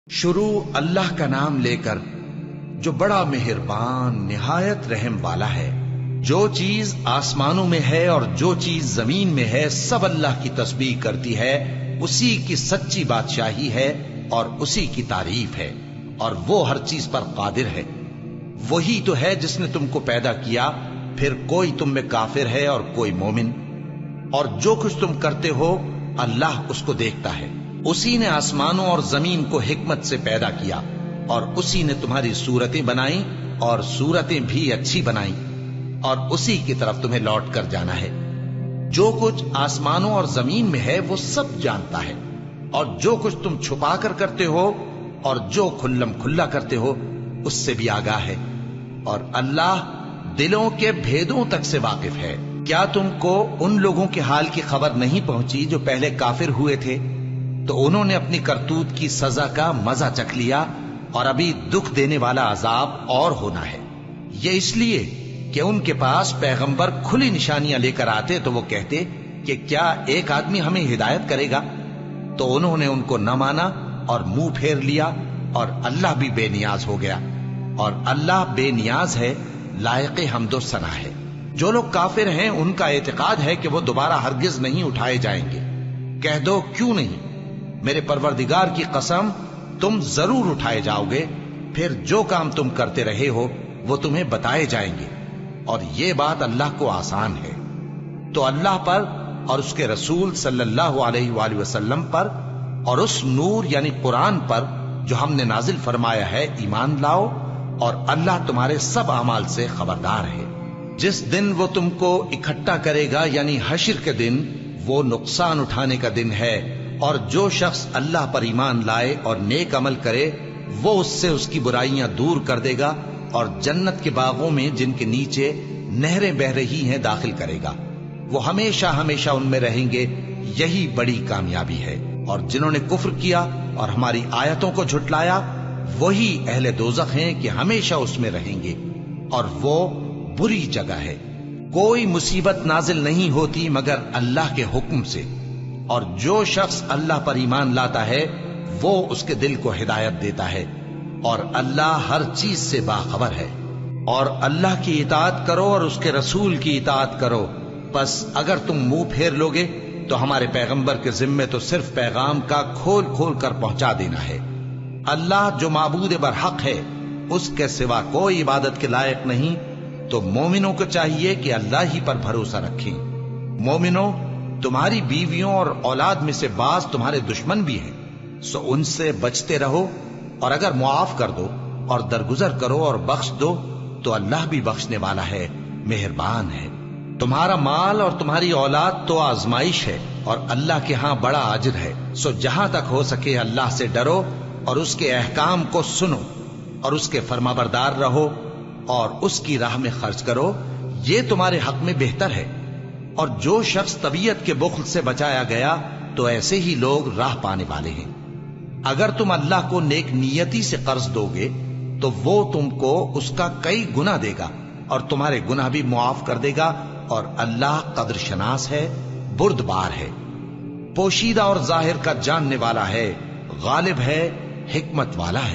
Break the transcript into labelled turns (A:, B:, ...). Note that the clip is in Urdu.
A: شروع اللہ کا نام لے کر جو بڑا مہربان نہایت رحم والا ہے۔ جو چیز آسمانوں میں ہے اور جو چیز زمین میں ہے سب اللہ کی تسبیح کرتی ہے، اسی کی سچی بادشاہی ہے اور اسی کی تعریف ہے، اور وہ ہر چیز پر قادر ہے۔ وہی تو ہے جس نے تم کو پیدا کیا، پھر کوئی تم میں کافر ہے اور کوئی مومن، اور جو کچھ تم کرتے ہو اللہ اس کو دیکھتا ہے۔ اسی نے آسمانوں اور زمین کو حکمت سے پیدا کیا، اور اسی نے تمہاری صورتیں بنائیں اور صورتیں بھی اچھی بنائیں، اور اسی کی طرف تمہیں لوٹ کر جانا ہے۔ جو کچھ آسمانوں اور زمین میں ہے وہ سب جانتا ہے، اور جو کچھ تم چھپا کر کرتے ہو اور جو کھلم کھلا کرتے ہو اس سے بھی آگاہ ہے، اور اللہ دلوں کے بھیدوں تک سے واقف ہے۔ کیا تم کو ان لوگوں کے حال کی خبر نہیں پہنچی جو پہلے کافر ہوئے تھے؟ تو انہوں نے اپنی کرتوت کی سزا کا مزہ چکھ لیا، اور ابھی دکھ دینے والا عذاب اور ہونا ہے۔ یہ اس لیے کہ ان کے پاس پیغمبر کھلی نشانیاں لے کر آتے تو وہ کہتے کہ کیا ایک آدمی ہمیں ہدایت کرے گا؟ تو انہوں نے ان کو نہ مانا اور منہ پھیر لیا، اور اللہ بھی بے نیاز ہو گیا، اور اللہ بے نیاز ہے، لائق حمد و ثنا ہے۔ جو لوگ کافر ہیں ان کا اعتقاد ہے کہ وہ دوبارہ ہرگز نہیں اٹھائے جائیں گے۔ کہہ دو کیوں نہیں؟ میرے پروردگار کی قسم تم ضرور اٹھائے جاؤ گے، پھر جو کام تم کرتے رہے ہو وہ تمہیں بتائے جائیں گے، اور یہ بات اللہ کو آسان ہے۔ تو اللہ پر اور اس کے رسول صلی اللہ علیہ وآلہ وسلم پر اور اس نور یعنی قرآن پر جو ہم نے نازل فرمایا ہے ایمان لاؤ، اور اللہ تمہارے سب اعمال سے خبردار ہے۔ جس دن وہ تم کو اکٹھا کرے گا یعنی حشر کے دن، وہ نقصان اٹھانے کا دن ہے، اور جو شخص اللہ پر ایمان لائے اور نیک عمل کرے وہ اس سے اس کی برائیاں دور کر دے گا، اور جنت کے باغوں میں جن کے نیچے نہریں بہ رہی ہیں داخل کرے گا۔ وہ ہمیشہ ہمیشہ ان میں رہیں گے، یہی بڑی کامیابی ہے۔ اور جنہوں نے کفر کیا اور ہماری آیتوں کو جھٹلایا وہی اہل دوزخ ہیں کہ ہمیشہ اس میں رہیں گے، اور وہ بری جگہ ہے۔ کوئی مصیبت نازل نہیں ہوتی مگر اللہ کے حکم سے، اور جو شخص اللہ پر ایمان لاتا ہے وہ اس کے دل کو ہدایت دیتا ہے، اور اللہ ہر چیز سے باخبر ہے۔ اور اللہ کی اطاعت کرو اور اس کے رسول کی اطاعت کرو، پس اگر تم منہ پھیر لوگے تو ہمارے پیغمبر کے ذمے تو صرف پیغام کا کھول کھول کر پہنچا دینا ہے۔ اللہ جو معبود برحق ہے اس کے سوا کوئی عبادت کے لائق نہیں، تو مومنوں کو چاہیے کہ اللہ ہی پر بھروسہ رکھیں۔ مومنوں، تمہاری بیویوں اور اولاد میں سے بعض تمہارے دشمن بھی ہیں، سو ان سے بچتے رہو، اور اگر معاف کر دو اور درگزر کرو اور بخش دو تو اللہ بھی بخشنے والا ہے، مہربان ہے۔ تمہارا مال اور تمہاری اولاد تو آزمائش ہے، اور اللہ کے ہاں بڑا اجر ہے، سو جہاں تک ہو سکے اللہ سے ڈرو اور اس کے احکام کو سنو، اور اس کے فرمانبردار رہو، اور اس کی راہ میں خرچ کرو، یہ تمہارے حق میں بہتر ہے۔ اور جو شخص طبیعت کے بخل سے بچایا گیا تو ایسے ہی لوگ راہ پانے والے ہیں۔ اگر تم اللہ کو نیک نیتی سے قرض دو گے تو وہ تم کو اس کا کئی گنا دے گا، اور تمہارے گناہ بھی معاف کر دے گا، اور اللہ قدر شناس ہے، بردبار ہے، پوشیدہ اور ظاہر کا جاننے والا ہے، غالب ہے، حکمت والا ہے۔